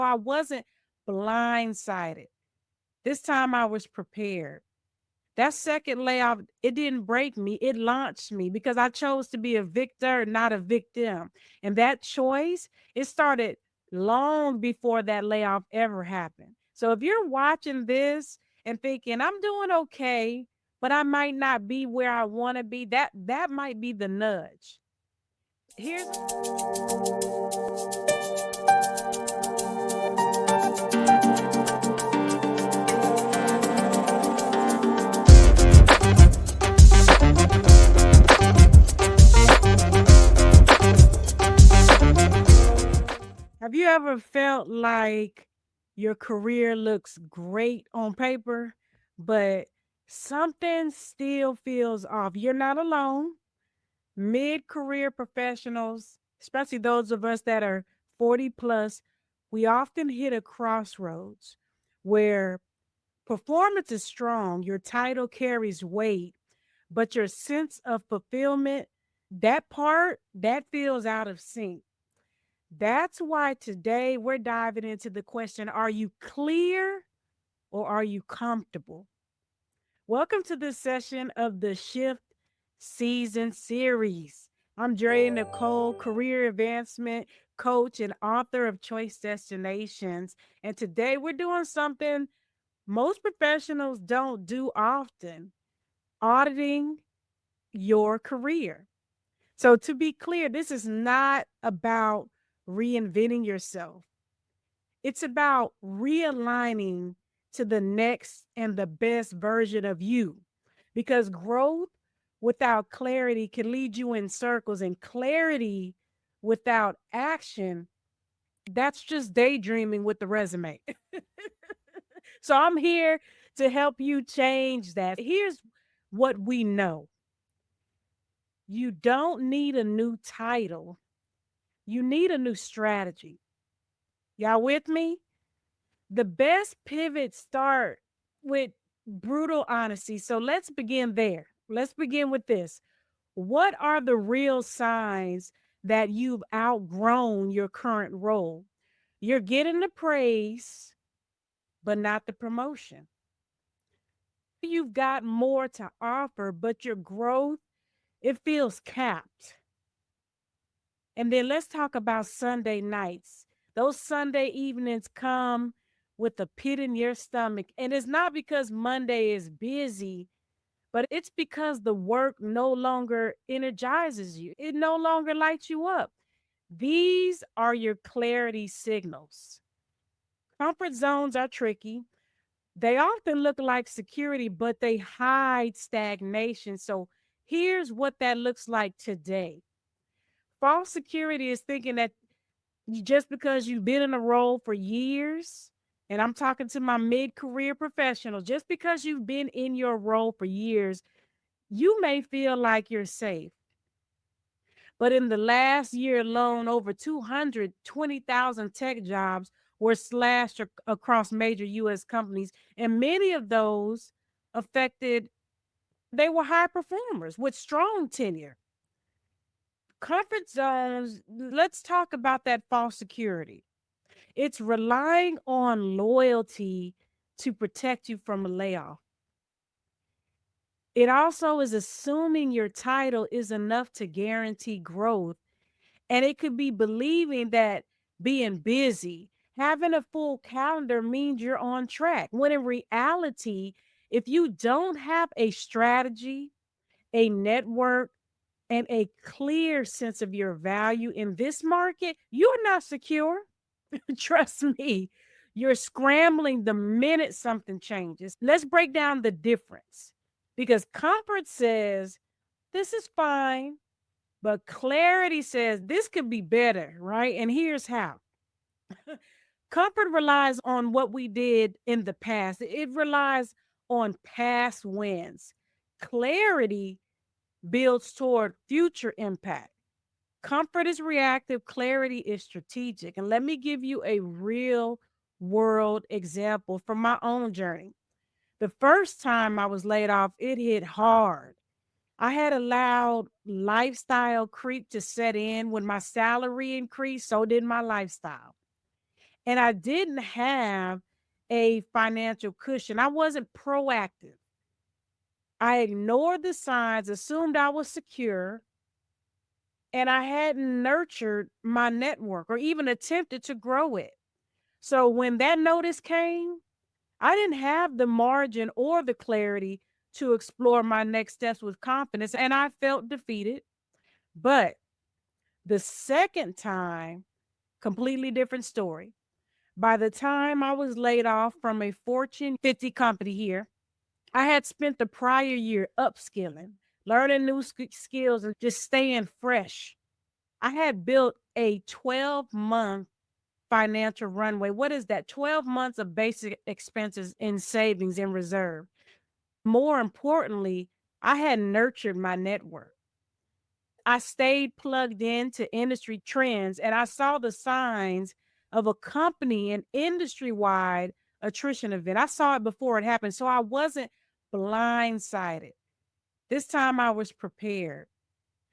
I wasn't blindsided. This time I was prepared. That second layoff, it didn't break me, it launched me because I chose to be a victor, not a victim. And that choice, it started long before that layoff ever happened. So if you're watching this and thinking, I'm doing okay, but I might not be where I want to be, that might be the nudge. Here's Have you ever felt like your career looks great on paper, but something still feels off? You're not alone. Mid career professionals, especially those of us that are 40 plus, we often hit a crossroads where performance is strong, your title carries weight, but your sense of fulfillment, that part, that feels out of sync. That's why today we're diving into the question, are you clear or are you comfortable? Welcome to this session of the Shift Season Series. I'm Dre Nicole, career advancement coach and author of Choice Destinations. And today we're doing something most professionals don't do often, auditing your career. So, to be clear, this is not about reinventing yourself. It's about realigning to the next and the best version of you because growth without clarity can lead you in circles, and clarity without action, that's just daydreaming with the resume. So I'm here to help you change that. Here's what we know: you don't need a new title, you need a new strategy. Y'all with me? The best pivots start with brutal honesty. So let's begin there. Let's begin with this. What are the real signs that you've outgrown your current role? You're getting the praise, but not the promotion. You've got more to offer, but your growth, it feels capped. And then let's talk about Sunday nights. Those Sunday evenings come with a pit in your stomach. And it's not because Monday is busy, but it's because the work no longer energizes you, it no longer lights you up. These are your clarity signals. Comfort zones are tricky. They often look like security, but they hide stagnation. So here's what that looks like today. False security is thinking that just because you've been in a role for years, and I'm talking to my mid career professionals, just because you've been in your role for years, you may feel like you're safe. But in the last year alone, over 220,000 tech jobs were slashed across major US companies, and many of those affected, they were high performers with strong tenure. Comfort zones, let's talk about that false security. It's relying on loyalty to protect you from a layoff. It also is assuming your title is enough to guarantee growth. And it could be believing that being busy, having a full calendar means you're on track. When in reality, if you don't have a strategy, a network, and a clear sense of your value in this market, you're not secure. Trust me, you're scrambling the minute something changes. Let's break down the difference because comfort says this is fine, but clarity says this could be better, right? And here's how. Comfort relies on what we did in the past, it relies on past wins. Clarity builds toward future impact. Comfort is reactive, clarity is strategic. And let me give you a real world example from my own journey. The first time I was laid off, it hit hard. I had allowed lifestyle creep to set in. When my salary increased, so did my lifestyle. And I didn't have a financial cushion. I wasn't proactive. I ignored the signs, assumed I was secure, and I hadn't nurtured my network or even attempted to grow it. So when that notice came, I didn't have the margin or the clarity to explore my next steps with confidence, and I felt defeated. But the second time, completely different story. By the time I was laid off from a Fortune 50 company here, I had spent the prior year upskilling, learning new skills, and just staying fresh. I had built a 12-month financial runway. What is that? 12 months of basic expenses in savings in reserve. More importantly, I had nurtured my network. I stayed plugged into industry trends and I saw the signs of a company and industry wide attrition event. I saw it before it happened. So I wasn't blindsided. This time I was prepared.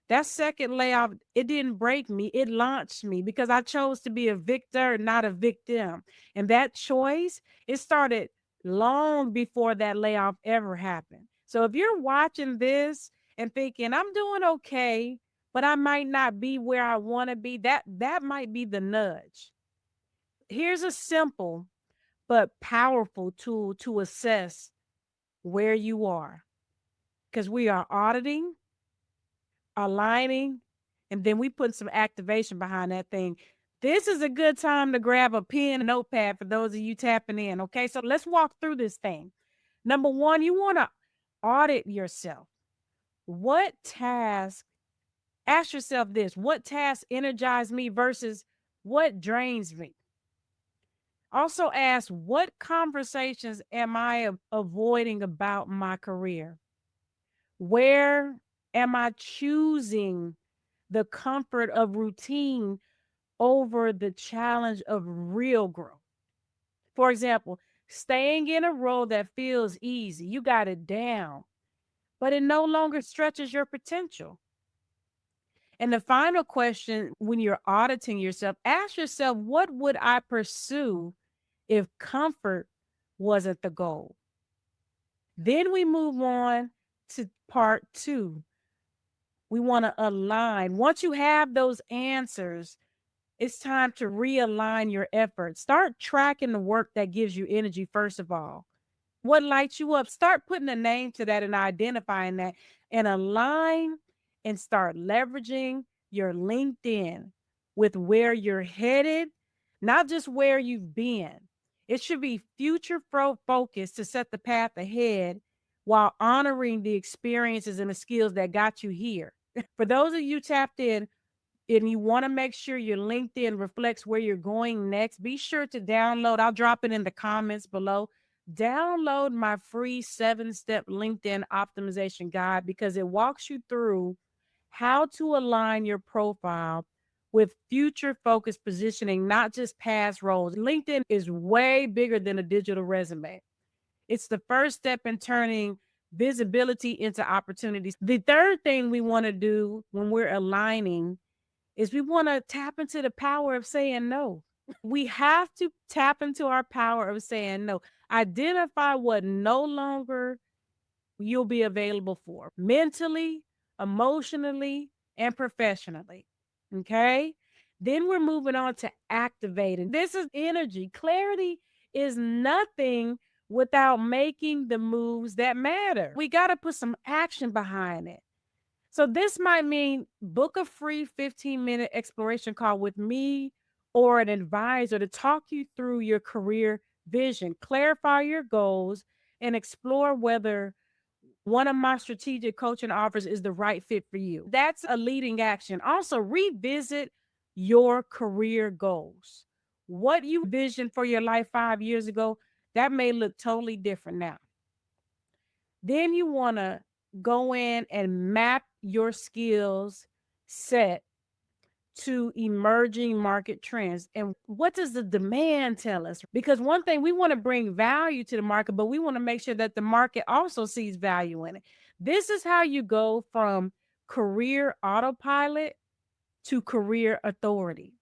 That second layoff, it didn't break me, it launched me because I chose to be a victor, not a victim. And that choice, it started long before that layoff ever happened. So if you're watching this and thinking, I'm doing okay, but I might not be where I want to be, that might be the nudge. Here's a simple but powerful tool to assess where you are because we are auditing, aligning, and then we put some activation behind that thing. This is a good time to grab a pen and notepad for those of you tapping in. Okay, so let's walk through this thing. Number one, you want to audit yourself. What task, ask yourself this, what tasks energize me versus what drains me? Also ask, what conversations am I avoiding about my career? Where am I choosing the comfort of routine over the challenge of real growth? For example, staying in a role that feels easy, you got it down, but it no longer stretches your potential. And the final question when you're auditing yourself, ask yourself, what would I pursue if comfort wasn't the goal? Then we move on to part two. We want to align. Once you have those answers, it's time to realign your efforts. Start tracking the work that gives you energy, first of all. What lights you up? Start putting a name to that and identifying that and align and start leveraging your LinkedIn with where you're headed, not just where you've been. It should be future focused to set the path ahead while honoring the experiences and the skills that got you here. For those of you tapped in, and you want to make sure your LinkedIn reflects where you're going next, be sure to download. I'll drop it in the comments below. Download my free 7-step LinkedIn optimization guide because it walks you through how to align your profile with future focused positioning, not just past roles. LinkedIn is way bigger than a digital resume. It's the first step in turning visibility into opportunities. The third thing we want to do when we're aligning is we want to tap into the power of saying no. We have to tap into our power of saying no. Identify what no longer you'll be available for mentally, emotionally, and professionally. Okay. Then we're moving on to activating. This is energy. Clarity is nothing without making the moves that matter. We got to put some action behind it. So this might mean book a free 15-minute exploration call with me or an advisor to talk you through your career vision, clarify your goals, and explore whether one of my strategic coaching offers is the right fit for you. That's a leading action. Also, revisit your career goals. What you visioned for your life 5 years ago, that may look totally different now. Then you want to go in and map your skills set to emerging market trends. And what does the demand tell us? Because one thing, we want to bring value to the market, but we want to make sure that the market also sees value in it. This is how you go from career autopilot to career authority.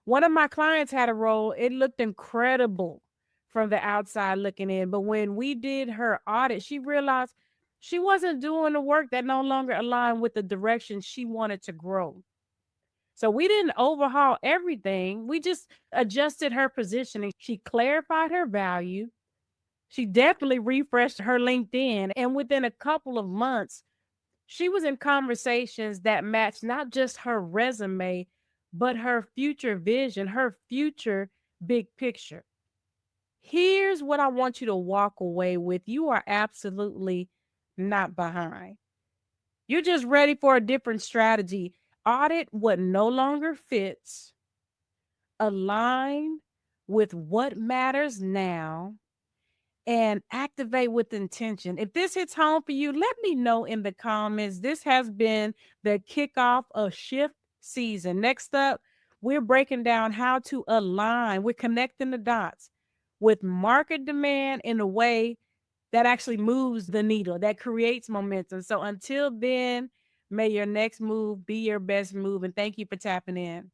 One of my clients had a role, it looked incredible from the outside looking in. But when we did her audit, she realized she wasn't doing the work that no longer aligned with the direction she wanted to grow. So we didn't overhaul everything. We just adjusted her positioning. She clarified her value. She definitely refreshed her LinkedIn. And within a couple of months, she was in conversations that matched not just her resume, but her future vision, her future big picture. Here's what I want you to walk away with. You are absolutely not behind. You're just ready for a different strategy. Audit what no longer fits, align with what matters now, and activate with intention. If this hits home for you, let me know in the comments. This has been the kickoff of shift season. Next up, we're breaking down how to align. We're connecting the dots with market demand in a way that actually moves the needle, that creates momentum. So until then, may your next move be your best move. And thank you for tapping in.